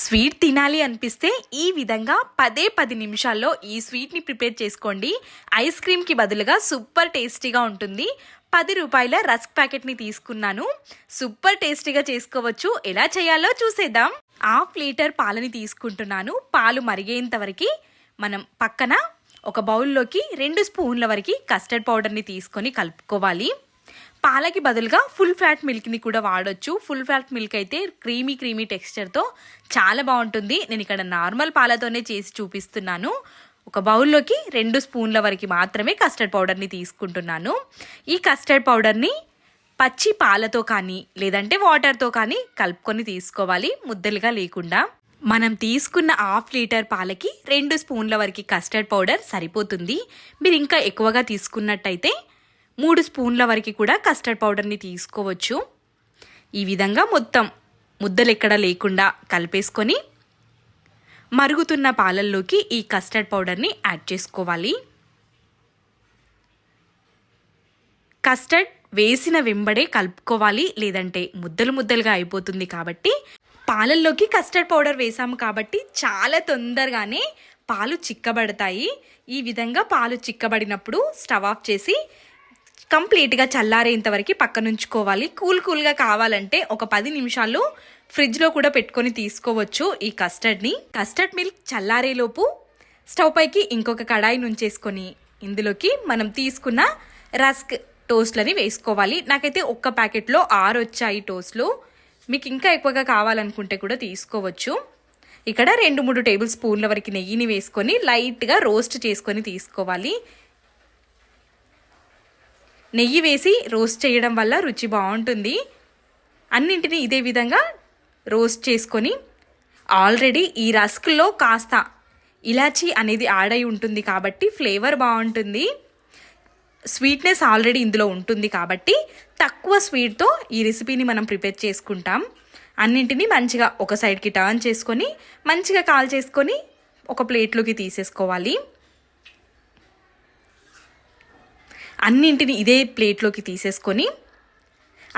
Sweet తినాలి అనిపిస్తే ఈ విధంగా 10 నిమిషాల్లో ఈ స్వీట్ని ప్రిపేర్ చేసుకోండి. ఐస్ క్రీమ్కి బదులుగా సూపర్ టేస్టీగా ఉంటుంది. 10 రూపాయల రస్క్ ప్యాకెట్ని తీసుకున్నాను. సూపర్ టేస్టీగా చేసుకోవచ్చు. ఎలా చేయాలో చూసేద్దాం. 1/2 లీటర్ పాలని తీసుకుంటున్నాను. పాలు మరిగేంత వరకు మనం పక్కన ఒక బౌల్లోకి 2 స్పూన్ల వరకు కస్టర్డ్ పౌడర్ని తీసుకొని కలుపుకోవాలి. పాలకి బదులుగా ఫుల్ ఫ్యాట్ మిల్క్ని కూడా వాడొచ్చు. ఫుల్ ఫ్యాట్ మిల్క్ అయితే క్రీమీ టెక్స్చర్తో చాలా బాగుంటుంది. నేను ఇక్కడ నార్మల్ పాలతోనే చేసి చూపిస్తున్నాను. ఒక బౌల్లోకి 2 స్పూన్ల వరకు మాత్రమే కస్టర్డ్ పౌడర్ని తీసుకుంటున్నాను. ఈ కస్టర్డ్ పౌడర్ని పచ్చి పాలతో కానీ లేదంటే వాటర్తో కానీ కలుపుకొని తీసుకోవాలి, ముద్దలుగా లేకుండా. మనం తీసుకున్న 1/2 లీటర్ పాలకి 2 స్పూన్ల వరకు కస్టర్డ్ పౌడర్ సరిపోతుంది. మీరు ఇంకా ఎక్కువగా తీసుకున్నట్టయితే 3 స్పూన్ల వరకు కూడా కస్టర్డ్ పౌడర్ని తీసుకోవచ్చు. ఈ విధంగా మొత్తం ముద్దలు ఎక్కడ లేకుండా కలిపేసుకొని మరుగుతున్న పాలల్లోకి ఈ కస్టర్డ్ పౌడర్ని యాడ్ చేసుకోవాలి. కస్టర్డ్ వేసిన వెంబడే కలుపుకోవాలి, లేదంటే ముద్దలుగా అయిపోతుంది. కాబట్టి పాలల్లోకి కస్టర్డ్ పౌడర్ వేసాము కాబట్టి చాలా తొందరగానే పాలు చిక్కబడతాయి. ఈ విధంగా పాలు చిక్కబడినప్పుడు స్టవ్ ఆఫ్ చేసి కంప్లీట్గా చల్లారేంతవరకు పక్కనుంచుకోవాలి. కూల్గా కావాలంటే ఒక 10 నిమిషాలు ఫ్రిడ్జ్లో కూడా పెట్టుకొని తీసుకోవచ్చు ఈ కస్టర్డ్ని. కస్టర్డ్ మిల్క్ చల్లారేలోపు స్టవ్ పైకి ఇంకొక కడాయి నుంచేసుకొని ఇందులోకి మనం తీసుకున్న రస్క్ టోస్ట్లని వేసుకోవాలి. నాకైతే ఒక్క ప్యాకెట్లో 6 వచ్చాయి టోస్ట్లు. మీకు ఇంకా ఎక్కువగా కావాలనుకుంటే కూడా తీసుకోవచ్చు. ఇక్కడ 2-3 టేబుల్ స్పూన్ల వరకు నెయ్యిని వేసుకొని లైట్గా రోస్ట్ చేసుకొని తీసుకోవాలి. నెయ్యి వేసి రోస్ట్ చేయడం వల్ల రుచి బాగుంటుంది. అన్నింటినీ ఇదే విధంగా రోస్ట్ చేసుకొని ఆల్రెడీ ఈ రస్క్లో కాస్త ఇలాచీ అనేది యాడ్ అయి ఉంటుంది కాబట్టి ఫ్లేవర్ బాగుంటుంది. స్వీట్నెస్ ఆల్రెడీ ఇందులో ఉంటుంది కాబట్టి తక్కువ స్వీట్తో ఈ రెసిపీని మనం ప్రిపేర్ చేసుకుంటాం. అన్నింటినీ మంచిగా ఒక సైడ్కి టర్న్ చేసుకొని మంచిగా కాల్ చేసుకొని ఒక ప్లేట్లోకి తీసేసుకోవాలి. అన్నింటిని ఇదే ప్లేట్లోకి తీసేసుకొని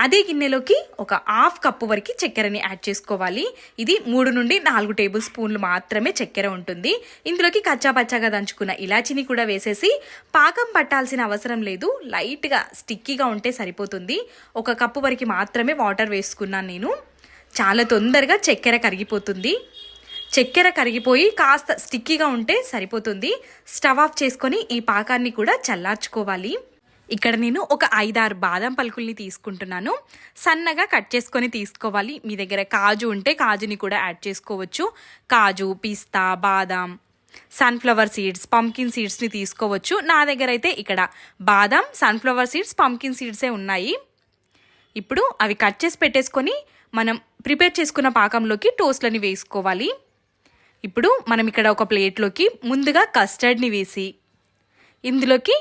అదే గిన్నెలోకి ఒక 1/2 కప్పు వరకు చక్కెరని యాడ్ చేసుకోవాలి. ఇది 3 నుండి 4 టేబుల్ స్పూన్లు మాత్రమే చక్కెర ఉంటుంది. ఇందులోకి కచ్చాపచ్చాగా దంచుకున్న ఇలాచీని కూడా వేసేసి పాకం పట్టాల్సిన అవసరం లేదు. లైట్గా స్టిక్కీగా ఉంటే సరిపోతుంది. 1 కప్పు వరకు మాత్రమే వాటర్ వేసుకున్నాను నేను. చాలా తొందరగా చక్కెర కరిగిపోతుంది. చక్కెర కరిగిపోయి కాస్త స్టిక్కీగా ఉంటే సరిపోతుంది. స్టవ్ ఆఫ్ చేసుకొని ఈ పాకాన్ని కూడా చల్లార్చుకోవాలి. ఇక్కడ నేను ఒక 5-6 బాదం పలుకుల్ని తీసుకుంటున్నాను. సన్నగా కట్ చేసుకొని తీసుకోవాలి. మీ దగ్గర కాజు ఉంటే కాజుని కూడా యాడ్ చేసుకోవచ్చు. కాజు, పిస్తా, బాదం, సన్ఫ్లవర్ సీడ్స్, పంకిన్ సీడ్స్ని తీసుకోవచ్చు. నా దగ్గర అయితే ఇక్కడ బాదం, సన్ఫ్లవర్ సీడ్స్, పంకిన్ సీడ్సే ఉన్నాయి. ఇప్పుడు అవి కట్ చేసి పెట్టేసుకొని మనం ప్రిపేర్ చేసుకున్న పాకంలోకి టోస్ట్లని వేసుకోవాలి. ఇప్పుడు మనం ఇక్కడ ఒక ప్లేట్లోకి ముందుగా కస్టర్డ్ని వేసి ఇందులోకి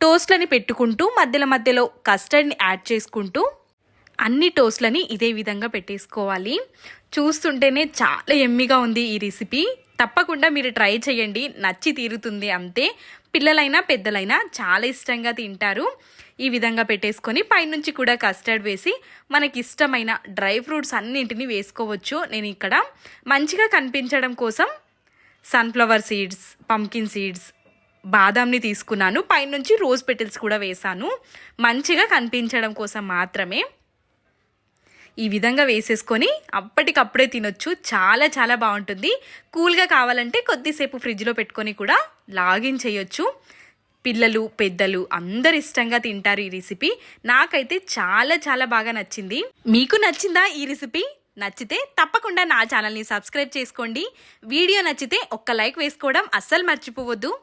టోస్ట్లని పెట్టుకుంటూ మధ్యలో కస్టర్డ్ని యాడ్ చేసుకుంటూ అన్ని టోస్ట్లని ఇదే విధంగా పెట్టేసుకోవాలి. చూస్తుంటేనే చాలా యమ్మీగా ఉంది ఈ రెసిపీ. తప్పకుండా మీరు ట్రై చేయండి, నచ్చి తీరుతుంది అంతే. పిల్లలైనా పెద్దలైనా చాలా ఇష్టంగా తింటారు. ఈ విధంగా పెట్టేసుకొని పైనుంచి కూడా కస్టర్డ్ వేసి మనకి ఇష్టమైన డ్రై ఫ్రూట్స్ అన్నింటినీ వేసుకోవచ్చు. నేను ఇక్కడ మంచిగా కనిపించడం కోసం సన్ఫ్లవర్ సీడ్స్, పంకిన్ సీడ్స్, బాదాంని తీసుకున్నాను. పైనుంచి రోజ్ పెటల్స్ కూడా వేసాను, మంచిగా కనిపించడం కోసం మాత్రమే. ఈ విధంగా వేసేసుకొని అప్పటికప్పుడే తినొచ్చు. చాలా బాగుంటుంది. కూల్గా కావాలంటే కొద్దిసేపు ఫ్రిడ్జ్లో పెట్టుకొని కూడా లాగిన్ చేయొచ్చు. పిల్లలు పెద్దలు అందరు ఇష్టంగా తింటారు ఈ రెసిపీ. నాకైతే చాలా బాగా నచ్చింది. మీకు నచ్చిందా ఈ రెసిపీ? నచ్చితే తప్పకుండా నా ఛానల్ని సబ్స్క్రైబ్ చేసుకోండి. వీడియో నచ్చితే ఒక్క లైక్ వేసుకోవడం అస్సలు మర్చిపోవద్దు.